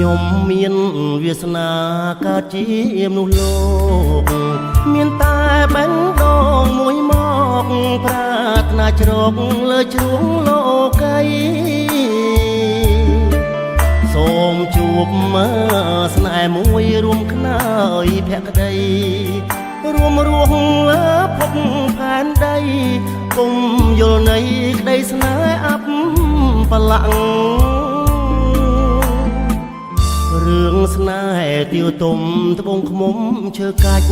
ខ្ញុំមានវាសនាកើតជាមនុស្សលោកមានតែបេះដូងមួយមកប្រាថ្នាជ្រកលើជ្រួងលោកីសូមជួបមើស្នេហ៍មួយរួមខ្នើយភក្តីរួមរស់លើភពផែនដីគុំយល់នៃក្តីស្នេហ៍អបបលាក់រឿងស្នេហ៍ទាវទុំត្បូងឃ្មុំឈើកាច់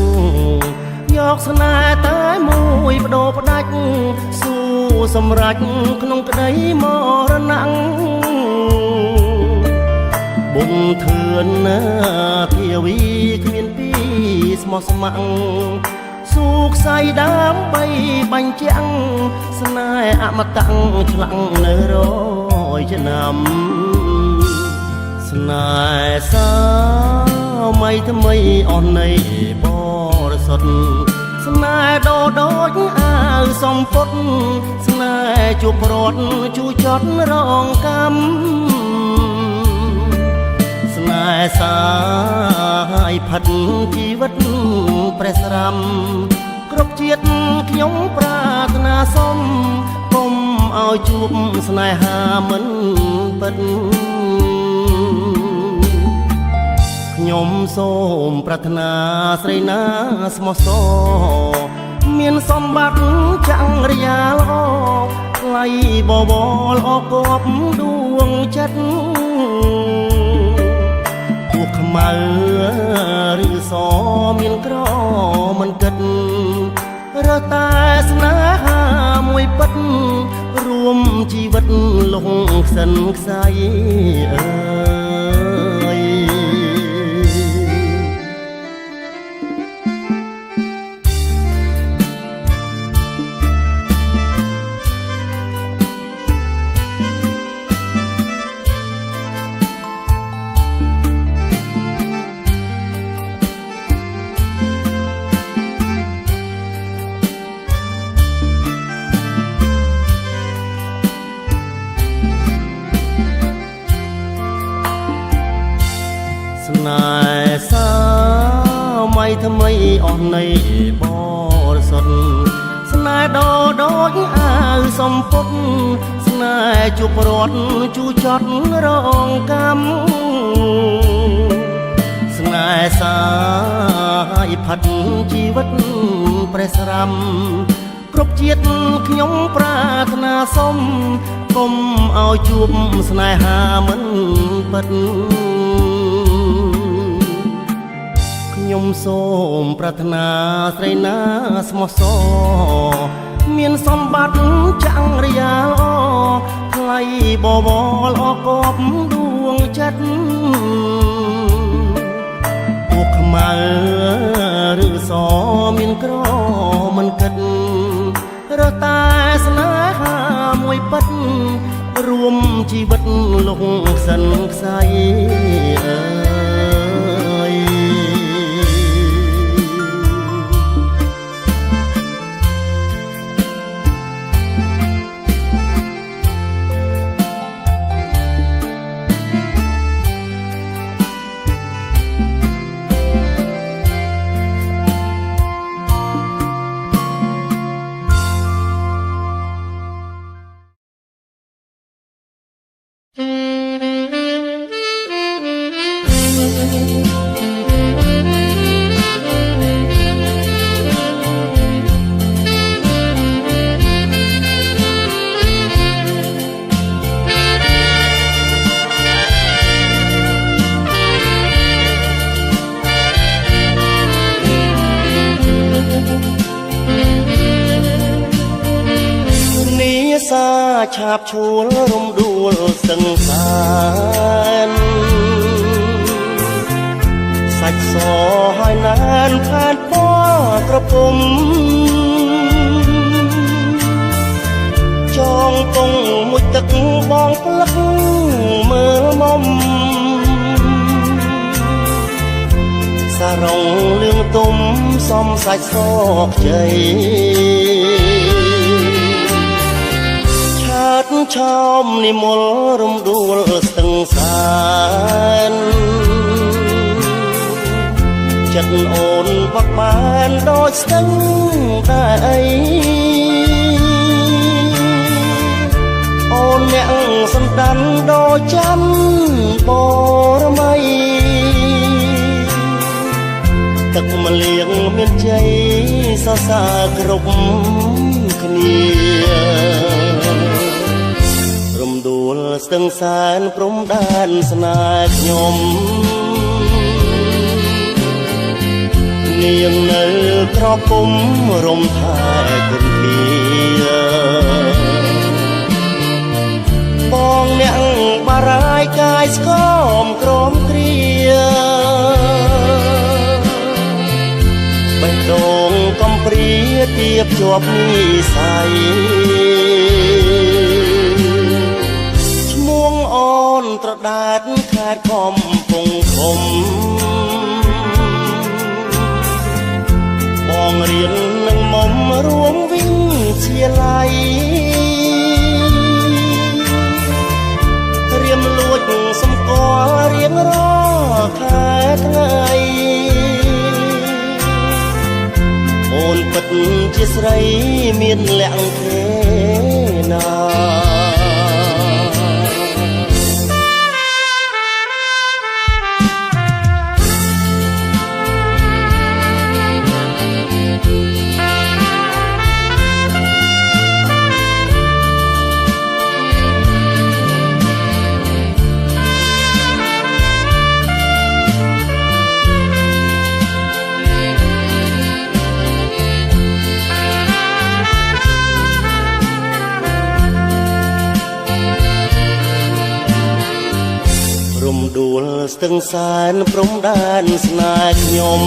យកស្នេហ៍តែមួយបដូរផ្ដាច់ស៊ូសម្រេចក្នុងក្តីមរណៈបុណ្យធឿនណាភាវីគ្មានពីស្មោះស្ម័គ្រស៊ូខ្សែដើម្បីបញ្ជាក់ស្នេហ៍អមតៈឆ្លាំងនៅរយឆ្នាំស្នេហ៍សាមៃថ្មីអស់នៃបរិសុទ្ធស្នេហ៍ដោដូចអាវសំពត់ស្នេហ៍ជួបប្រត់ជួចត់រងកម្មស្នេហ៍សាយផិតជីវិតព្រះស្រាំគ្រប់ជាតិខ្ញុំប្រាថ្នាសុំគុំឲ្យជួបស្នេហាមិនពិតខ្ញុំសូមប្រាថ្នាស្រីណាស្មោះសរមានសម្បត្តិចង្រិយាល្អថ្លៃបបរល្អគប់ដួងចិត្តពួកខ្មៅឬសមានក្រមិនគិតរើសតែស្នេហាមួយពិតរួមជីវិតលងខ្សិនខ្សៃអើយស្នេហ៍សាមៃថ្មីអស់នៃបរិសុទ្ធស្នេហ៍ដោដូចអាវសំពត់ស្នេហ៍ជួបប្រត់ជួចត់រងកម្មស្នេហ៍សាយផិតជីវិតព្រះស្រាំគ្រប់ជាតិខ្ញុំប្រាថ្នាសុំគុំឲ្យជួបស្នេហាមិនពិតខ្ញុំសូមប្រាថ្នាស្រីណាស្មោះសរមានសម្បត្តិចង្រិយាល្អថ្លៃបបរល្អគប់ដួងចិត្តពួកខ្មៅឬសមានក្រមិនគិតរើសតែស្នេហាមួយពិតរួមជីវិតលងខ្សិនខ្សៃអើយឆាបឈួលរំដួលសង្សារសាច់សហើយណែនផែនពណ៌ក្រពុំចងពងមួយទឹកបងផ្លឹកមើលមុំសារងលឿងទុំសំសាច់សខ្ចី ឆោមនិមលរំដួលស្ទឹងសានចិត្តអូនបាក់បានដូចស្ទឹងដែរអូនអ្នកសំដានដូចច័ន្ទបរមៃទឹកម្លៀងមានជ័យសរសើរគ្រប់គ្នារំដួលស្ទឹងសានព្រំដែនស្នេហ៍ខ្ញុំនាងនៅក្រពុំរំថែគុណធាបងអ្នកបារាយកាយស្គមក្រមគ្រាបេះដូងកំព្រាទៀបជាប់និស័យឈ្មោះអូនត្រដាតខេត្តកំពង់ធំបងរៀននឹងមុំរួមវិញជាឡៃរៀមលួចសម្គាល់រៀងរខែថ្ងៃអូនពិតជាស្រីមានលក្ខទេណាដួលស្ទឹងសានព្រំដែនស្នេហ៍ខ្ញុំ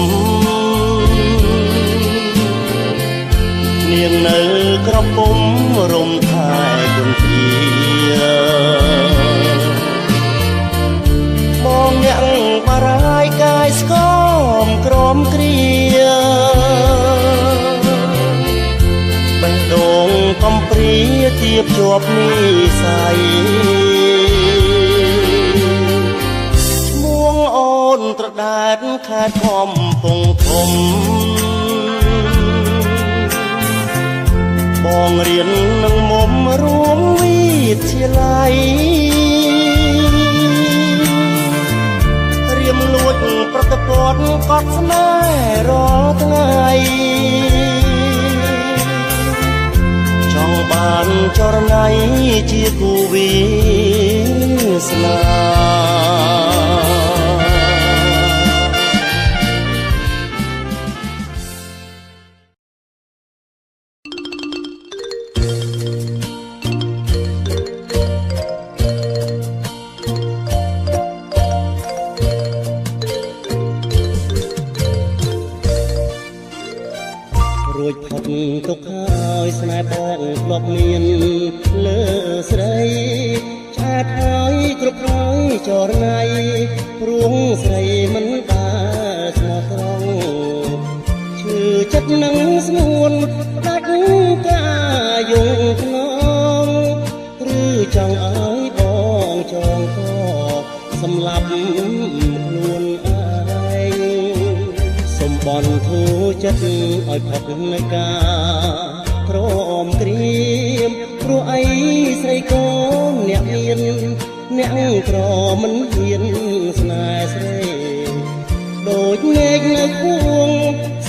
នាងនៅក្រពុំរំថែគុណធាបងអ្នកបារាយកាយស្គមក្រមគ្រាបេះដូងកំព្រាទៀបជាប់និស័យត្រដាតខេត្តកំពង់ធំបងរៀននឹងមុំរួមវិទ្យាល័យរៀមលួចប្រតិបត្តិកត់ស្នេហ៍រាល់ថ្ងៃចង់បានចរណៃជាគូវាសនារួចផុតទុកហើយស្នេហ៍បងធ្លាប់មានលើស្រីឆាតហើយគ្រប់ហើយចរណៃរួងស្រីមិនដែលស្មោះត្រង់ឈឺចិត្តនឹងស្ងួនដាច់ការយងខ្នងឬចង់ឲ្យបងចងកសម្លាប់ខ្លួនឯងសុំបន់ធូរចិត្តឲ្យផុតនៃការក្រមក្រៀមព្រោះអីស្រីកូនអ្នកមានអ្នកក្រមិនហ៊ានស្នេហ៍ស្រីដូចមេឃនៅគួង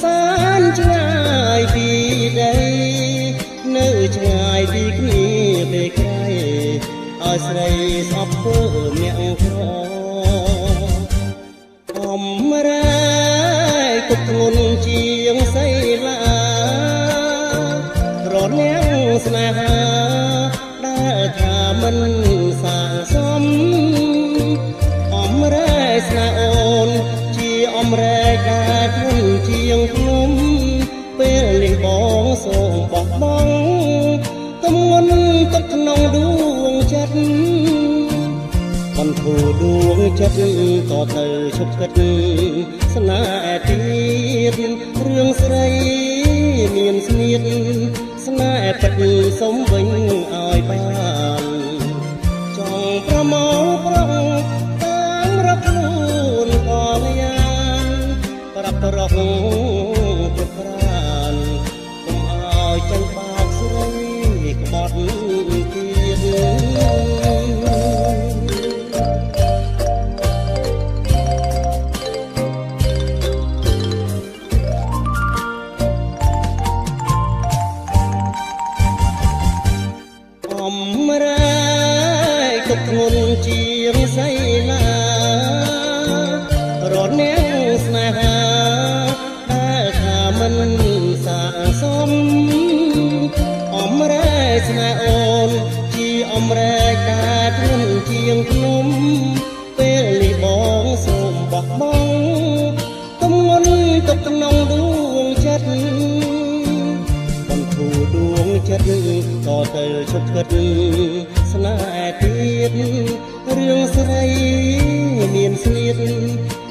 សានឆ្ងាយពីដីនៅឆ្ងាយពីគ្នាពេលក្រៃឲ្យស្រីស្អប់ធ្វើអ្នកក្រអំរែទុកធ្ងន់ជាងសីឡារនាំងស្នេហាដែលថាមិនសាងសមអំរែស្នេហ៍អូនជាអំរែដែលធ្ងន់ជាងភ្នំពេលលៀងបងសូមបោះបង់ទំងន់ទុកក្នុងដួងចិត្តបន្ធូរដួងចិត្តក៏ទៅឈប់គិតស្នេហ៍ទៀតរឿងស្រីមានស្នៀតស្នេហ៍ពិតសុំវិញឲ្យបាន មោប្រងតាមរកខ្លួនក៏យ៉ាងប្រាប់រកប្រប្រានកុំឲ្យចាញ់បោកស្រីក្បត់ទៀតទុកធ្ងន់ជាងសីឡារត់នាងស្នេហាតែថាមិនសាសមអំរែស្នេហ៍អូនជាអំរែកាធ្ងន់ជាងភ្នំពេលនេះបងសូមបោះបង់ទម្ងន់ទុកក្នុងដួងចិត្តបន្ធូរដួងចិត្តក៏ទៅឈប់គិតស្នេហ៍ទៀតរឿងស្រីមានស្នៀត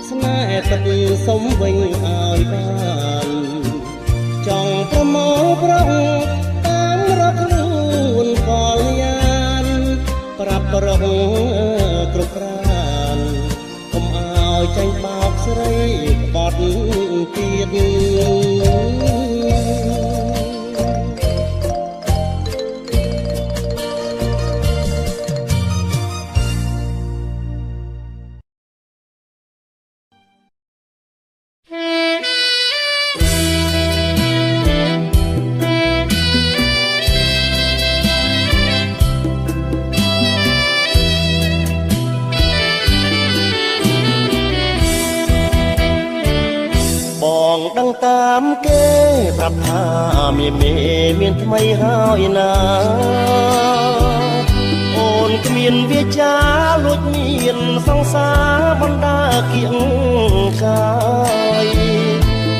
ស្នេហ៍ពិតសុំវិញឲ្យបានចង់ប្រមោប្រងតាមរកខ្លួនក៏លានប្រាប់រកគ្រប់ប្រានកុំឲ្យចាញ់បោកស្រីក្បត់ទៀតបងដឹងតាមគេប្រាប់ថាមានថ្មីហើយណាអូនគ្មានវាចាលួចមានសង្សារបណ្ដាគៀងកាយ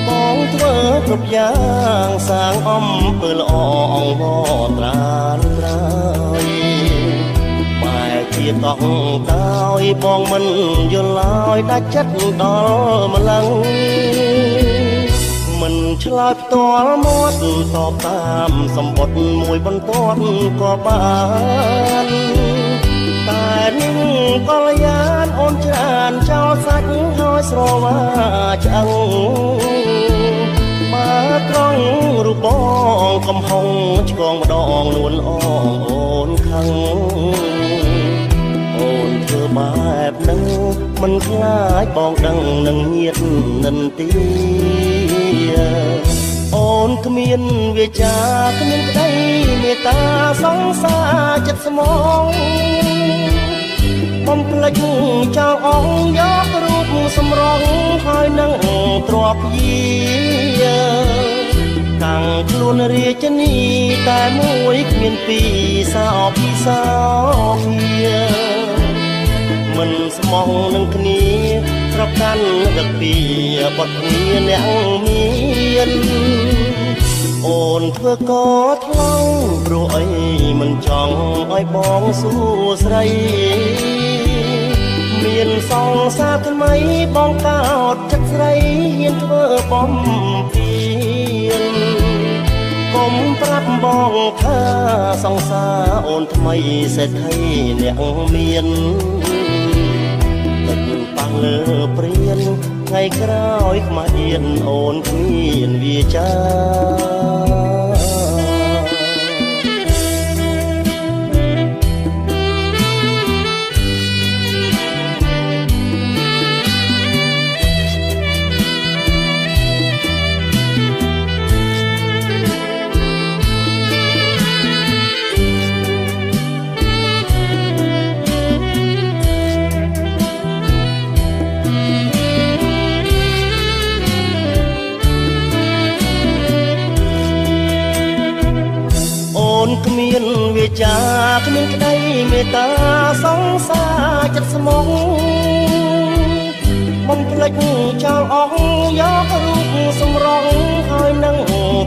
បងធ្វើគ្រប់យ៉ាងសាងអំពើល្អអង្វរត្រានត្រើយបែរជាតោះតើយបងមិនយល់ឡើយដាច់ចិត្តដល់ម្លឹងមិនឆ្លើយផ្ទាល់មាត់តបតាមសម្បត្តិមួយបន្ទាត់ក៏បានតែនឹងកល្យានអូនច្រើនចោលសាច់ហើយស្រវាឆ្អឹងបើត្រង់រូបបងកំហុងឆ្កងម្ដងនួនអងអូនខឹងអូនធ្វើបែបនឹងមិនខ្លាចបងដឹងនឹងញាតនិន្ទាអូនគ្មានវាចាគ្មានក្តីមេត្តាសង្សារចិត្តស្មងបំភ្លេចចោលអងយករូបសម្រងហើយនឹងទ្របយាតាំងខ្លួនរាជនីតែមួយគ្មានពីរសោពីសោភាមិនស្មោះនឹងគ្នាប្រកាន់ដឹកពីបទគ្នាអ្នកមានអូនធ្វើកថ្លង់ព្រោះអីមិនចង់ឲ្យបងសួស្រីមានសង្សារថ្មីបងកោតចិត្តស្រីហ៊ានធ្វើបំពេញកុំប្រាប់បងថាសង្សារអូនថ្មីសេដ្ឋីអ្នកមានទឹកប៉ះលើព្រានថ្ងៃក្រោយខ្មាស់អៀនអូនគ្មានវាចាគ្មានវាចាគ្មានក្តីមេត្តាសង្សារចិត្តស្មងបំភ្លេចចោលអស់យករូបសម្រងហើយនឹង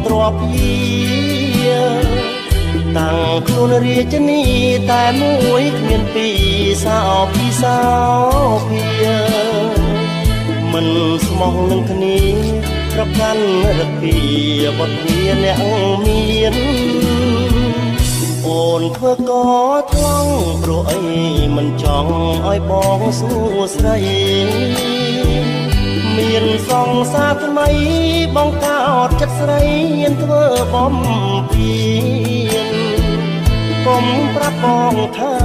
ទ្របយាតាំងខ្លួនរាជនីតែមួយគ្មានពីរសោពីសោភាមិនស្មោះនឹងគ្នាប្រកាន់រកពីបទគ្នាអ្នកមាន អូនធ្វើក៏ថ្លង់ព្រោះអីមិនចង់ឲ្យបងសួស្ដីមានសង្សារថ្មីបងកោតចិត្តស្រីហ៊ានធ្វើបំពេញកុំប្រាប់បងថា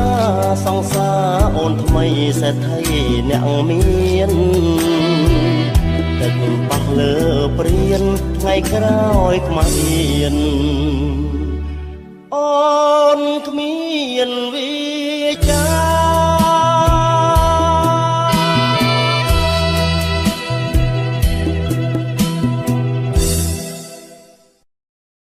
សង្សារអូនថ្មីសេដ្ឋីអ្នកមានតែខ្ញុំប៉ះលើព្រានថ្ងៃក្រោយខ្មាស់មានអូនគ្មានវី